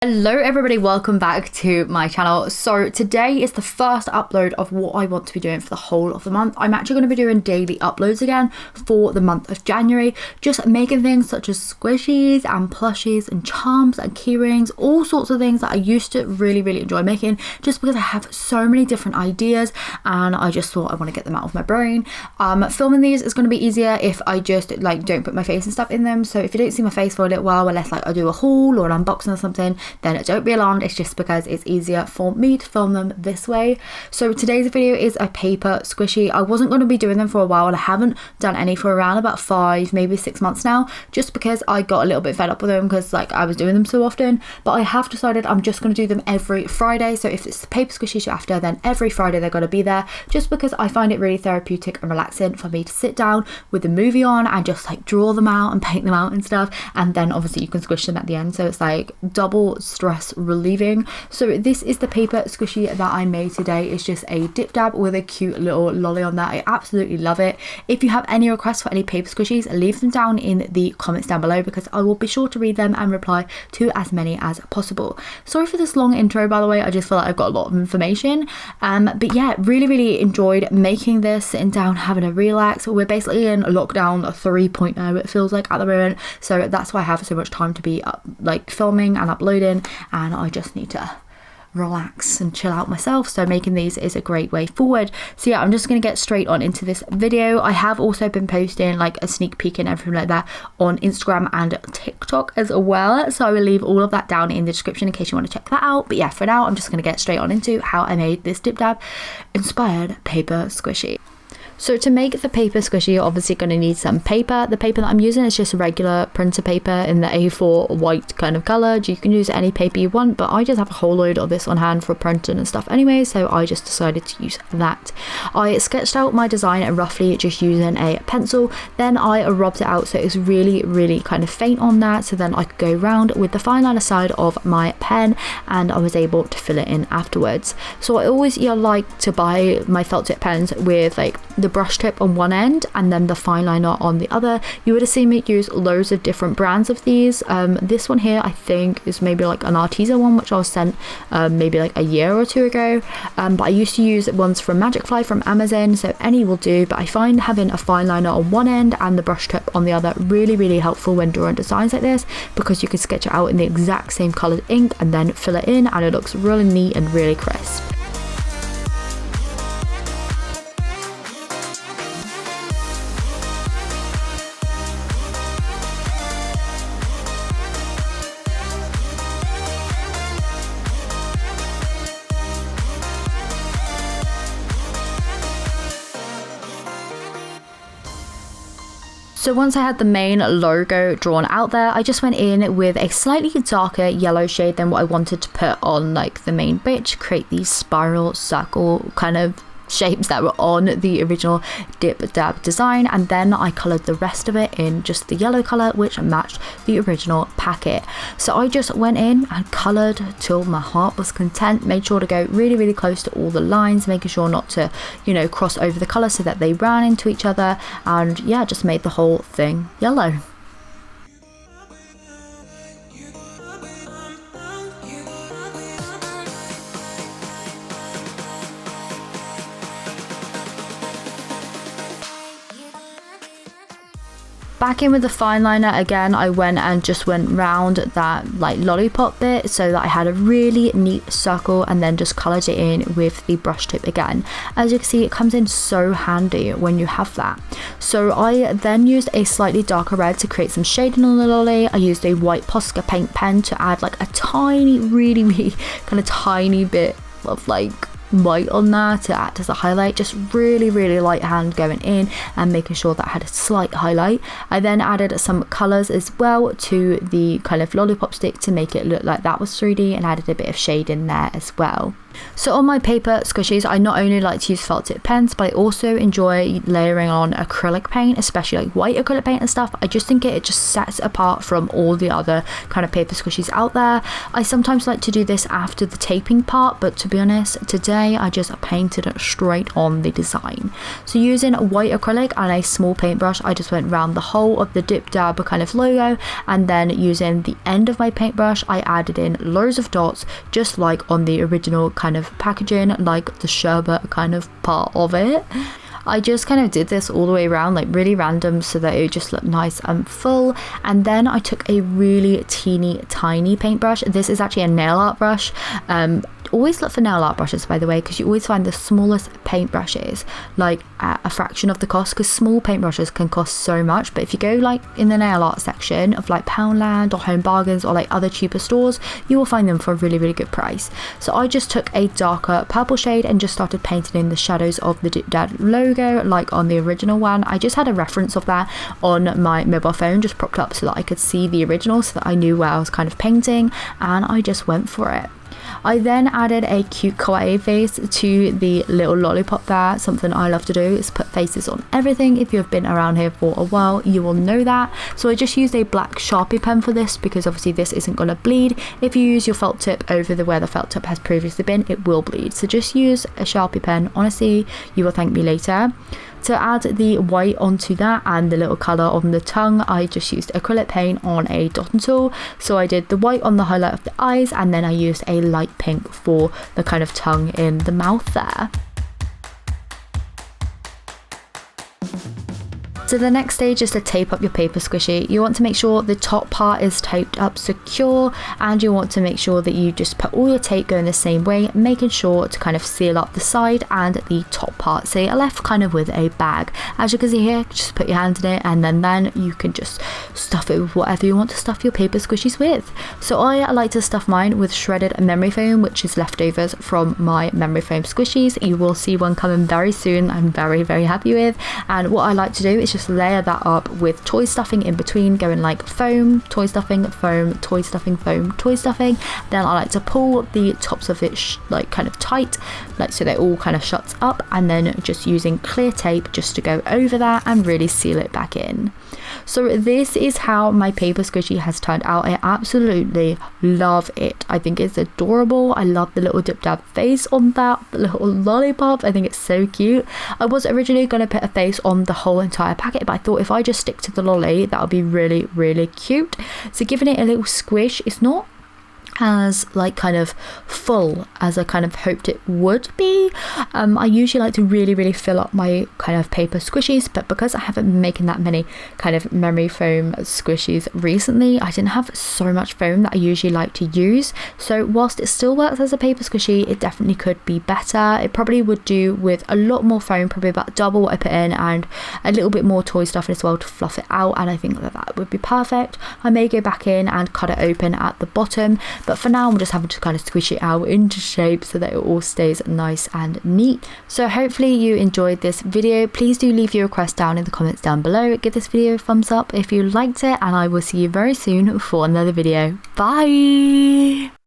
Hello everybody, welcome back to my channel. So today is the first upload of what I want to be doing for the whole of the month. I'm actually going to be doing daily uploads again for the month of January, just making things such as squishies and plushies and charms and key rings, all sorts of things that I used to really enjoy making, just because I have so many different ideas and I just thought I want to get them out of my brain. Filming these is going to be easier if I just don't put my face and stuff in them. So if you don't see my face for a little while, unless I do a haul or an unboxing or something, then don't be alarmed. It's just because it's easier for me to film them this way. So today's video is a paper squishy. I wasn't going to be doing them for a while, and I haven't done any for around about 5, maybe 6 months now, just because I got a little bit fed up with them because I was doing them so often. But I have decided I'm just going to do them every Friday. So if it's the paper squishies you're after, then every Friday they're going to be there, just because I find it really therapeutic and relaxing for me to sit down with the movie on and just draw them out and paint them out and stuff, and then obviously you can squish them at the end, so it's double stress relieving. So this is the paper squishy that I made today. It's just a dip dab with a cute little lolly on that. I absolutely love it. If you have any requests for any paper squishies, leave them down in the comments down below, because I will be sure to read them and reply to as many as possible. Sorry for this long intro, by the way. I just feel like I've got a lot of information, but yeah, really enjoyed making this, sitting down, having a relax. We're basically in lockdown 3.0, it feels like, at the moment, so that's why I have so much time to be filming and uploading, and I just need to relax and chill out myself. So making these is a great way forward. So yeah, I'm just going to get straight on into this video. I have also been posting a sneak peek and everything like that on Instagram and TikTok as well, so I will leave all of that down in the description in case you want to check that out. But yeah, for now I'm just going to get straight on into how I made this dip dab inspired paper squishy. So to make the paper squishy, you're obviously going to need some paper. The paper that I'm using is just regular printer paper in the A4 white kind of colour. You can use any paper you want, but I just have a whole load of this on hand for printing and stuff anyway, so I just decided to use that. I sketched out my design roughly just using a pencil, then I rubbed it out so it was really kind of faint on that, so then I could go around with the fine liner side of my pen and I was able to fill it in afterwards. So I always like to buy my felt tip pens with the brush tip on one end and then the fine liner on the other. You would have seen me use loads of different brands of these. This one here I think is maybe an Arteza one, which I was sent maybe a year or two ago, but I used to use ones from Magic Fly from Amazon, so any will do. But I find having a fine liner on one end and the brush tip on the other really helpful when drawing designs like this, because you can sketch it out in the exact same coloured ink and then fill it in, and it looks really neat and really crisp. So once I had the main logo drawn out there, I just went in with a slightly darker yellow shade than what I wanted to put on the main bit to create these spiral circle kind of shapes that were on the original dip dab design, and then I coloured the rest of it in just the yellow colour which matched the original packet. So I just went in and coloured till my heart was content, made sure to go really close to all the lines, making sure not to cross over the colour so that they ran into each other, and yeah, just made the whole thing yellow. Back in with the fine liner again, I went round that lollipop bit so that I had a really neat circle, and then just coloured it in with the brush tip again. As you can see, it comes in so handy when you have that. So I then used a slightly darker red to create some shading on the lolly. I used a white Posca paint pen to add a tiny, really kind of tiny bit of white on there to act as a highlight, just really light hand going in and making sure that I had a slight highlight. I then added some colours as well to the kind of lollipop stick to make it look like that was 3D, and added a bit of shade in there as well. So on my paper squishies, I not only like to use felt tip pens, but I also enjoy layering on acrylic paint, especially like white acrylic paint and stuff. I just think it just sets it apart from all the other kind of paper squishies out there. I sometimes like to do this after the taping part, but to be honest, today I just painted it straight on the design. So using white acrylic and a small paintbrush, I just went around the whole of the Dip Dab kind of logo, and then using the end of my paintbrush, I added in loads of dots, just like on the original kind of packaging, like the sherbet kind of part of it. I just kind of did this all the way around, like really random, so that it just looked nice and full. And then I took a really teeny tiny paintbrush. This is actually a nail art brush. Always look for nail art brushes, by the way, because you always find the smallest paintbrushes like at a fraction of the cost, because small paintbrushes can cost so much. But if you go like in the nail art section of like Poundland or Home Bargains or like other cheaper stores, you will find them for a really, really good price. So I just took a darker purple shade and just started painting in the shadows of the Dip Dab logo, like on the original one. I just had a reference of that on my mobile phone, just propped up so that I could see the original, so that I knew where I was kind of painting, and I just went for it. I then added a cute kawaii face to the little lollipop there. Something I love to do is put faces on everything. If you've been around here for a while, you will know that. So I just used a black Sharpie pen for this, because obviously this isn't going to bleed. If you use your felt tip over the where the felt tip has previously been, it will bleed. So just use a Sharpie pen. Honestly, you will thank me later. To add the white onto that and the little colour on the tongue, I just used acrylic paint on a dotting tool. So I did the white on the highlight of the eyes, and then I used a light pink for the kind of tongue in the mouth there. So the next stage is to tape up your paper squishy. You want to make sure the top part is taped up secure, and you want to make sure that you just put all your tape going the same way, making sure to kind of seal up the side and the top part. So you're left kind of with a bag. As you can see here, just put your hand in it, and then you can just stuff it with whatever you want to stuff your paper squishies with. So I like to stuff mine with shredded memory foam, which is leftovers from my memory foam squishies. You will see one coming very soon. I'm very, very happy with. And what I like to do is just layer that up with toy stuffing in between, going like foam, toy stuffing, foam, toy stuffing, foam, toy stuffing. Then I like to pull the tops of it like kind of tight, like so they all kind of shuts up, and then just using clear tape just to go over that and really seal it back in. So this is how my paper squishy has turned out. I absolutely love it. I think it's adorable. I love the little Dip Dab face on that, the little lollipop. I think it's so cute. I was originally going to put a face on the whole entire packet, but I thought if I just stick to the lolly, that would be really, really cute. So giving it a little squish, it's not as like kind of full as I kind of hoped it would be. I usually like to really fill up my kind of paper squishies, but because I haven't been making that many kind of memory foam squishies recently, I didn't have so much foam that I usually like to use. So whilst it still works as a paper squishy, it definitely could be better. It probably would do with a lot more foam, probably about double what I put in, and a little bit more toy stuff as well to fluff it out, and I think that would be perfect. I may go back in and cut it open at the bottom, but for now I'm just having to kind of squish it out into shape so that it all stays nice and neat. So hopefully you enjoyed this video. Please do leave your request down in the comments down below. Give this video a thumbs up if you liked it, and I will see you very soon for another video. Bye!